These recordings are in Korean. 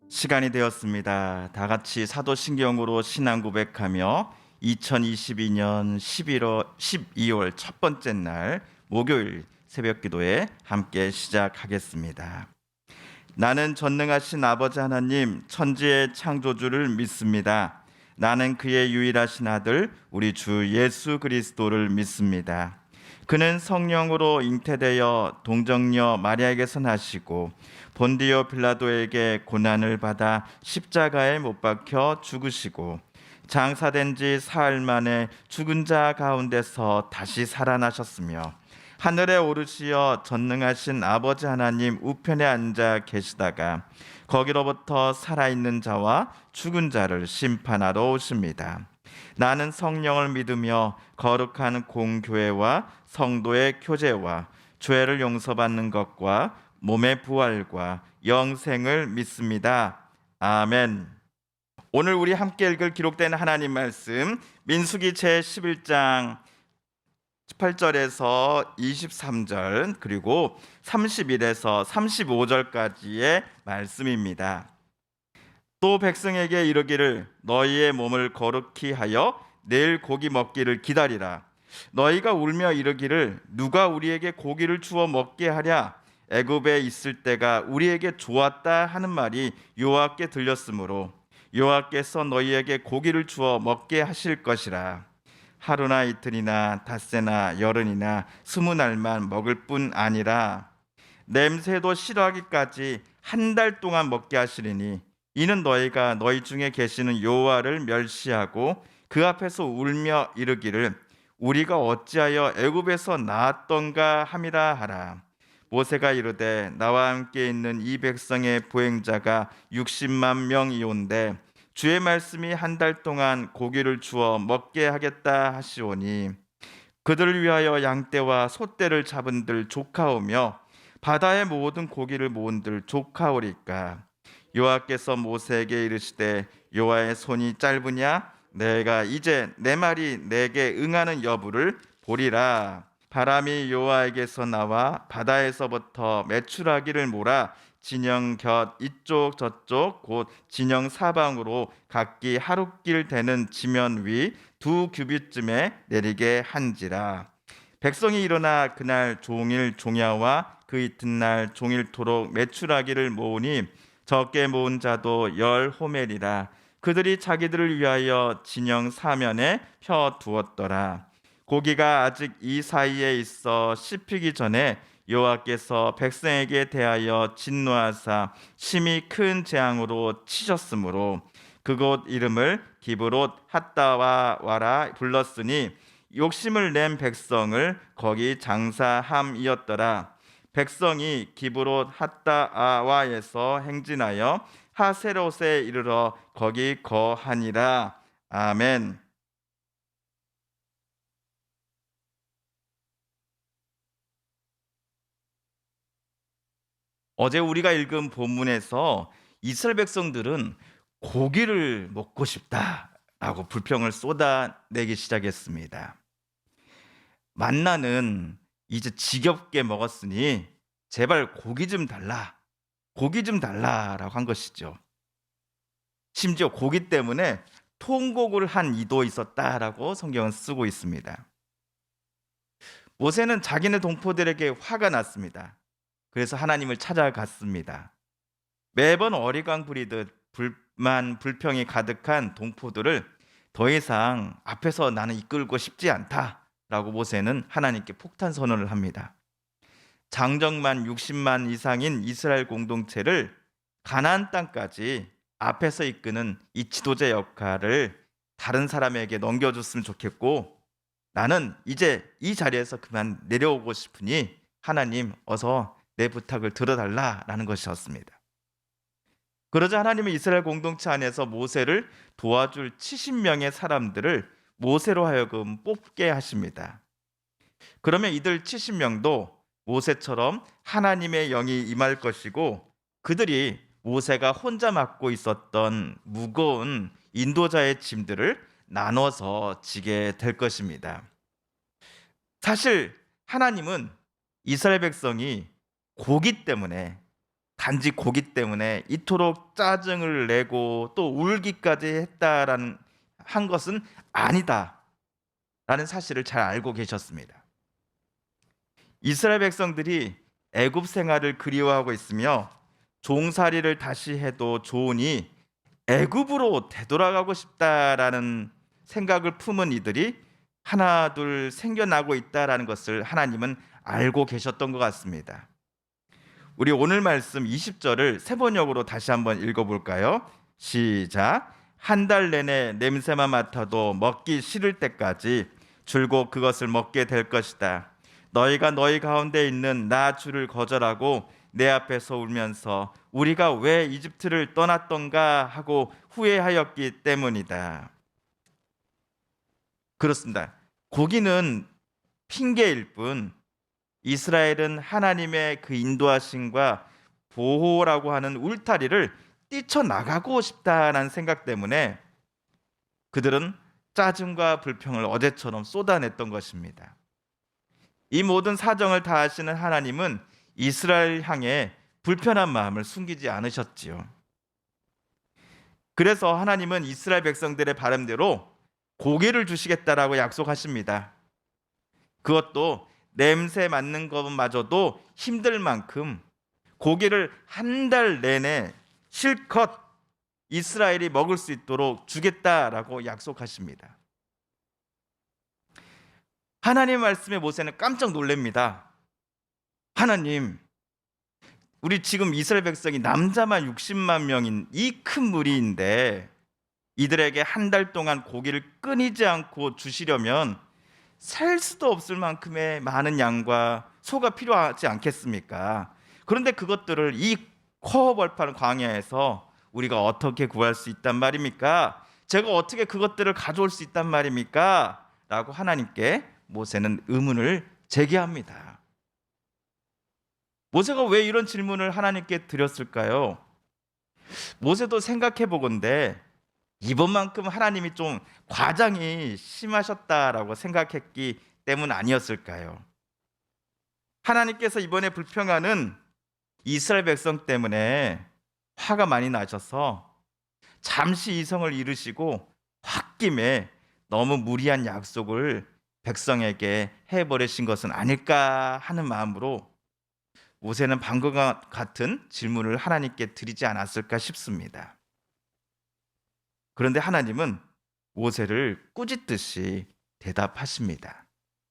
시간이 되었습니다. 다 같이 사도신경으로 신앙 고백하며 2022년 12월 첫 번째 날 목요일 새벽 기도에 함께 시작하겠습니다. 나는 전능하신 아버지 하나님 천지의 창조주를 믿습니다. 나는 그의 유일하신 아들 우리 주 예수 그리스도를 믿습니다. 그는 성령으로 잉태되어 동정녀 마리아에게서 나시고 본디오 빌라도에게 고난을 받아 십자가에 못 박혀 죽으시고 장사된 지 사흘 만에 죽은 자 가운데서 다시 살아나셨으며 하늘에 오르시어 전능하신 아버지 하나님 우편에 앉아 계시다가 거기로부터 살아있는 자와 죽은 자를 심판하러 오십니다. 나는 성령을 믿으며 거룩한 공교회와 성도의 교제와 죄를 용서받는 것과 몸의 부활과 영생을 믿습니다. 아멘. 오늘 우리 함께 읽을 기록된 하나님 말씀 민수기 제11장 18절에서 23절 그리고 31에서 35절까지의 말씀입니다. 또 백성에게 이르기를 너희의 몸을 거룩히 하여 내일 고기 먹기를 기다리라. 너희가 울며 이르기를 누가 우리에게 고기를 주어 먹게 하랴. 애굽에 있을 때가 우리에게 좋았다 하는 말이 여호와께 들렸으므로 여호와께서 너희에게 고기를 주어 먹게 하실 것이라. 하루나 이틀이나 닷새나 열흘이나 20날만 먹을 뿐 아니라 냄새도 싫어하기까지 한 달 동안 먹게 하시리니 이는 너희가 너희 중에 계시는 여호와를 멸시하고 그 앞에서 울며 이르기를 우리가 어찌하여 애굽에서 나왔던가 함이라 하라. 모세가 이르되 나와 함께 있는 이 백성의 보행자가 60만 명이온데 주의 말씀이 한 달 동안 고기를 주어 먹게 하겠다 하시오니 그들을 위하여 양떼와 소떼를 잡은들 조카오며 바다의 모든 고기를 모은들 조카오리까. 여호와께서 모세에게 이르시되 여호와의 손이 짧으냐 내가 이제 내 말이 내게 응하는 여부를 보리라. 바람이 여호와에게서 나와 바다에서부터 메추라기를 몰아 진영 곁 이쪽 저쪽 곧 진영 사방으로 각기 하룻길 되는 지면 위 2규빗쯤에 내리게 한지라. 백성이 일어나 그날 종일 종야와 그 이튿날 종일토록 메추라기를 모으니 적게 모은 자도 10호멜이라. 그들이 자기들을 위하여 진영 사면에 펴 두었더라. 고기가 아직 이 사이에 있어 씹히기 전에 여호와께서 백성에게 대하여 진노하사 심히 큰 재앙으로 치셨으므로 그곳 이름을 기브롯 핫다와라 불렀으니 욕심을 낸 백성을 거기 장사함이었더라. 백성이 기브롯 핫다아와에서 행진하여 하세롯에 이르러 거기 거하니라. 아멘. 어제 우리가 읽은 본문에서 이스라엘 백성들은 고기를 먹고 싶다라고 불평을 쏟아내기 시작했습니다. 만나는 이제 지겹게 먹었으니 제발 고기 좀 달라라고 한 것이죠. 심지어 고기 때문에 통곡을 한 이도 있었다라고 성경은 쓰고 있습니다. 모세는 자기네 동포들에게 화가 났습니다. 그래서 하나님을 찾아갔습니다. 매번 어리광 부리듯 불만 불평이 가득한 동포들을 더 이상 앞에서 나는 이끌고 싶지 않다라고 모세는 하나님께 폭탄 선언을 합니다. 장정만 60만 이상인 이스라엘 공동체를 가나안 땅까지 앞에서 이끄는 이 지도자 역할을 다른 사람에게 넘겨줬으면 좋겠고 나는 이제 이 자리에서 그만 내려오고 싶으니 하나님 어서 내 부탁을 들어달라라는 것이었습니다. 그러자 하나님은 이스라엘 공동체 안에서 모세를 도와줄 70명의 사람들을 모세로 하여금 뽑게 하십니다. 그러면 이들 70명도 모세처럼 하나님의 영이 임할 것이고, 그들이 모세가 혼자 맡고 있었던 무거운 인도자의 짐들을 나눠서 지게 될 것입니다. 사실 하나님은 이스라엘 백성이 고기 때문에, 단지 고기 때문에 이토록 짜증을 내고 또 울기까지 했다라는 한 것은 아니다라는 사실을 잘 알고 계셨습니다. 이스라엘 백성들이 애굽 생활을 그리워하고 있으며 종살이를 다시 해도 좋으니 애굽으로 되돌아가고 싶다라는 생각을 품은 이들이 하나둘 생겨나고 있다라는 것을 하나님은 알고 계셨던 것 같습니다. 우리 오늘 말씀 20절을 세 번역으로 다시 한번 읽어볼까요? 시작. 한 달 내내 냄새만 맡아도 먹기 싫을 때까지 줄곧 그것을 먹게 될 것이다. 너희가 너희 가운데 있는 나 주를 거절하고 내 앞에서 울면서 우리가 왜 이집트를 떠났던가 하고 후회하였기 때문이다. 그렇습니다. 고기는 핑계일 뿐 이스라엘은 하나님의 그 인도하심과 보호라고 하는 울타리를 뛰쳐나가고 싶다는 생각 때문에 그들은 짜증과 불평을 어제처럼 쏟아냈던 것입니다. 이 모든 사정을 다 아시는 하나님은 이스라엘 향해 불편한 마음을 숨기지 않으셨지요. 그래서 하나님은 이스라엘 백성들의 바람대로 고기를 주시겠다라고 약속하십니다. 그것도 냄새 맡는 것마저도 힘들 만큼 고기를 한 달 내내 실컷 이스라엘이 먹을 수 있도록 주겠다라고 약속하십니다. 하나님의 말씀에 모세는 깜짝 놀랍니다. 하나님, 우리 지금 이스라엘 백성이 남자만 60만 명인 이 큰 무리인데 이들에게 한 달 동안 고기를 끊이지 않고 주시려면 셀 수도 없을 만큼의 많은 양과 소가 필요하지 않겠습니까? 그런데 그것들을 이 커벌판 광야에서 우리가 어떻게 구할 수 있단 말입니까? 제가 어떻게 그것들을 가져올 수 있단 말입니까? 라고 하나님께 모세는 의문을 제기합니다. 모세가 왜 이런 질문을 하나님께 드렸을까요? 모세도 생각해 보건대 이번만큼 하나님이 좀 과장이 심하셨다라고 생각했기 때문 아니었을까요? 하나님께서 이번에 불평하는 이스라엘 백성 때문에 화가 많이 나셔서 잠시 이성을 잃으시고 홧김에 너무 무리한 약속을 백성에게 해버리신 것은 아닐까 하는 마음으로 모세는 방금과 같은 질문을 하나님께 드리지 않았을까 싶습니다. 그런데 하나님은 모세를 꾸짖듯이 대답하십니다.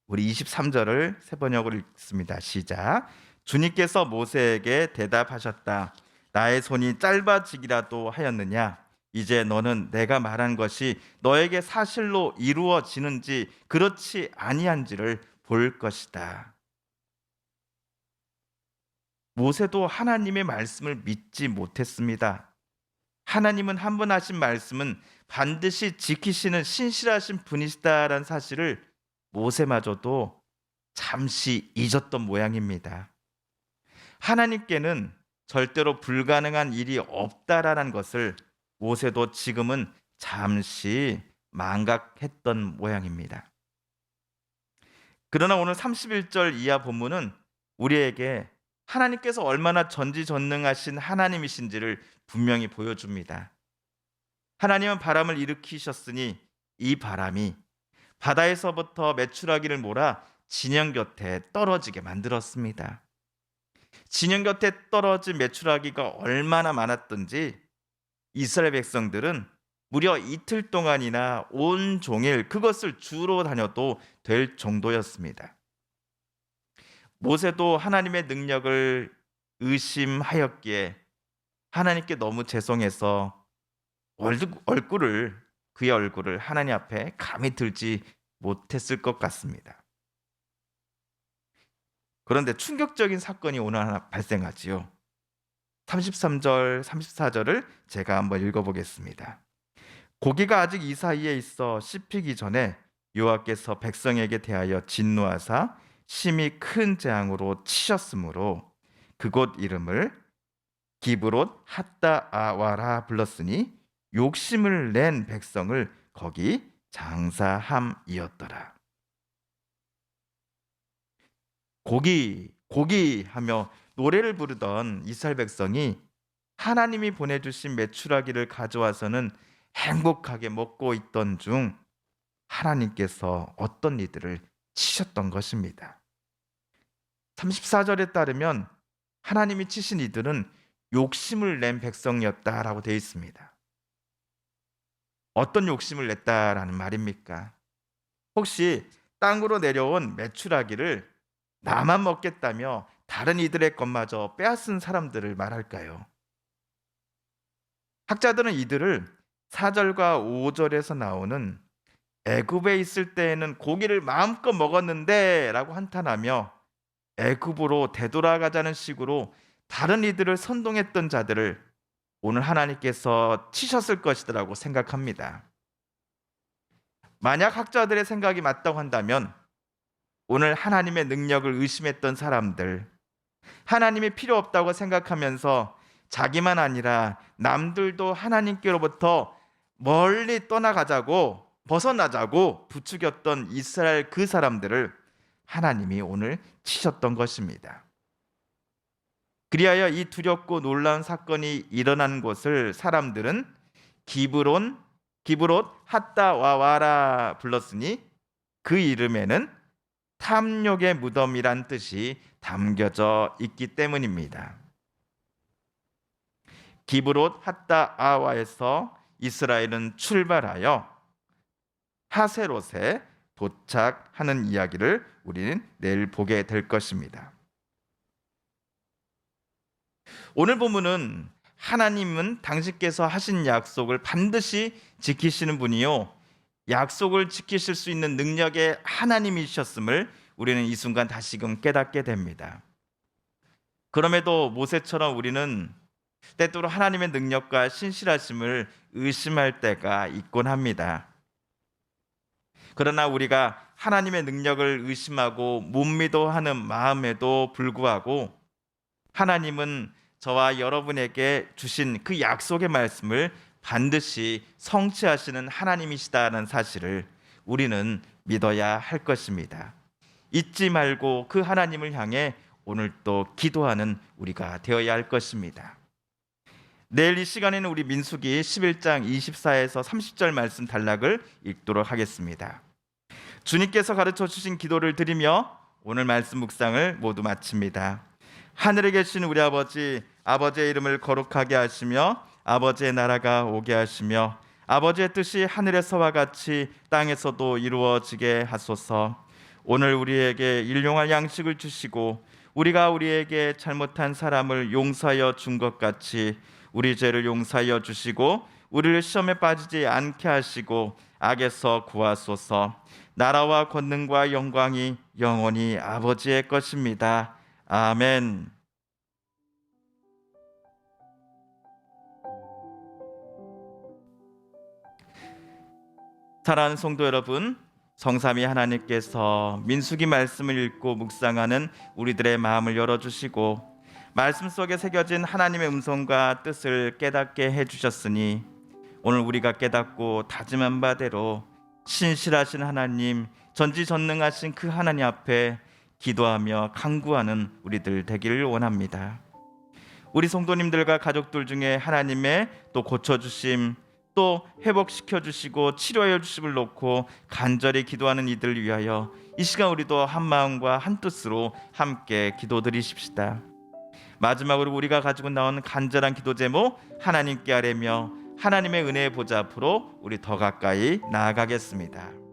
우리 23절을 세 번역으로 읽습니다. 시작. 주님께서 모세에게 대답하셨다. 나의 손이 짧아지기라도 하였느냐? 이제 너는 내가 말한 것이 너에게 사실로 이루어지는지 그렇지 아니한지를 볼 것이다. 모세도 하나님의 말씀을 믿지 못했습니다. 하나님은 한 번 하신 말씀은 반드시 지키시는 신실하신 분이시다라는 사실을 모세마저도 잠시 잊었던 모양입니다. 하나님께는 절대로 불가능한 일이 없다라는 것을 모세도 지금은 잠시 망각했던 모양입니다. 그러나 오늘 31절 이하 본문은 우리에게 하나님께서 얼마나 전지전능하신 하나님이신지를 분명히 보여줍니다. 하나님은 바람을 일으키셨으니 이 바람이 바다에서부터 메추라기를 몰아 진영 곁에 떨어지게 만들었습니다. 진영 곁에 떨어진 메추라기가 얼마나 많았던지 이스라엘 백성들은 무려 이틀 동안이나 온종일 그것을 주로 다녀도 될 정도였습니다. 모세도 하나님의 능력을 의심하였기에 하나님께 너무 죄송해서 그의 얼굴을 하나님 앞에 감히 들지 못했을 것 같습니다. 그런데 충격적인 사건이 오늘 하나 발생하지요. 33절, 34절을 제가 한번 읽어보겠습니다. 고기가 아직 이 사이에 있어 씹히기 전에 여호와께서 백성에게 대하여 진노하사 심히 큰 재앙으로 치셨으므로 그곳 이름을 기브롯 핫다아와라 불렀으니 욕심을 낸 백성을 거기 장사함이었더라. 고기 하며 노래를 부르던 이스라엘 백성이 하나님이 보내주신 메추라기를 가져와서는 행복하게 먹고 있던 중 하나님께서 어떤 이들을 치셨던 것입니다. 34절에 따르면 하나님이 치신 이들은 욕심을 낸 백성이었다라고 되어 있습니다. 어떤 욕심을 냈다라는 말입니까? 혹시 땅으로 내려온 메추라기를 나만 먹겠다며 다른 이들의 것마저 빼앗은 사람들을 말할까요? 학자들은 이들을 4절과 5절에서 나오는 애굽에 있을 때에는 고기를 마음껏 먹었는데 라고 한탄하며 애굽으로 되돌아가자는 식으로 다른 이들을 선동했던 자들을 오늘 하나님께서 치셨을 것이라고 생각합니다. 만약 학자들의 생각이 맞다고 한다면 오늘 하나님의 능력을 의심했던 사람들, 하나님이 필요 없다고 생각하면서 자기만 아니라 남들도 하나님께로부터 멀리 떠나가자고 벗어나자고 부추겼던 이스라엘 그 사람들을 하나님이 오늘 치셨던 것입니다. 그리하여 이 두렵고 놀라운 사건이 일어난 곳을 사람들은 기브롯 핫다와와라 불렀으니 그 이름에는 탐욕의 무덤이란 뜻이 담겨져 있기 때문입니다. 기브롯 핫다아와에서 이스라엘은 출발하여 하세롯에 도착하는 이야기를 우리는 내일 보게 될 것입니다. 오늘 본문은 하나님은 당신께서 하신 약속을 반드시 지키시는 분이요, 약속을 지키실 수 있는 능력의 하나님이셨음을 우리는 이 순간 다시금 깨닫게 됩니다. 그럼에도 모세처럼 우리는 때때로 하나님의 능력과 신실하심을 의심할 때가 있곤 합니다. 그러나 우리가 하나님의 능력을 의심하고 못 믿어 하는 마음에도 불구하고 하나님은 저와 여러분에게 주신 그 약속의 말씀을 반드시 성취하시는 하나님이시다는 사실을 우리는 믿어야 할 것입니다. 잊지 말고 그 하나님을 향해 오늘 또 기도하는 우리가 되어야 할 것입니다. 내일 이 시간에는 우리 민수기 11장 24에서 30절 말씀 단락을 읽도록 하겠습니다. 주님께서 가르쳐 주신 기도를 드리며 오늘 말씀 묵상을 모두 마칩니다. 하늘에 계신 우리 아버지, 아버지의 이름을 거룩하게 하시며 아버지의 나라가 오게 하시며 아버지의 뜻이 하늘에서와 같이 땅에서도 이루어지게 하소서. 오늘 우리에게 일용할 양식을 주시고 우리가 우리에게 잘못한 사람을 용서하여 준 것 같이 우리 죄를 용서하여 주시고 우리를 시험에 빠지지 않게 하시고 악에서 구하소서. 나라와 권능과 영광이 영원히 아버지의 것입니다. 아멘. 사랑하는 성도 여러분, 성삼위 하나님께서 민수기 말씀을 읽고 묵상하는 우리들의 마음을 열어주시고 말씀 속에 새겨진 하나님의 음성과 뜻을 깨닫게 해주셨으니 오늘 우리가 깨닫고 다짐한 바대로 신실하신 하나님, 전지전능하신 그 하나님 앞에 기도하며 간구하는 우리들 되기를 원합니다. 우리 성도님들과 가족들 중에 하나님의 또 고쳐주심, 또 회복시켜 주시고 치료하여 주심을 놓고 간절히 기도하는 이들을 위하여 이 시간 우리도 한 마음과 한 뜻으로 함께 기도드리십시다. 마지막으로 우리가 가지고 나온 간절한 기도 제목 하나님께 아뢰며 하나님의 은혜의 보좌 앞으로 우리 더 가까이 나아가겠습니다.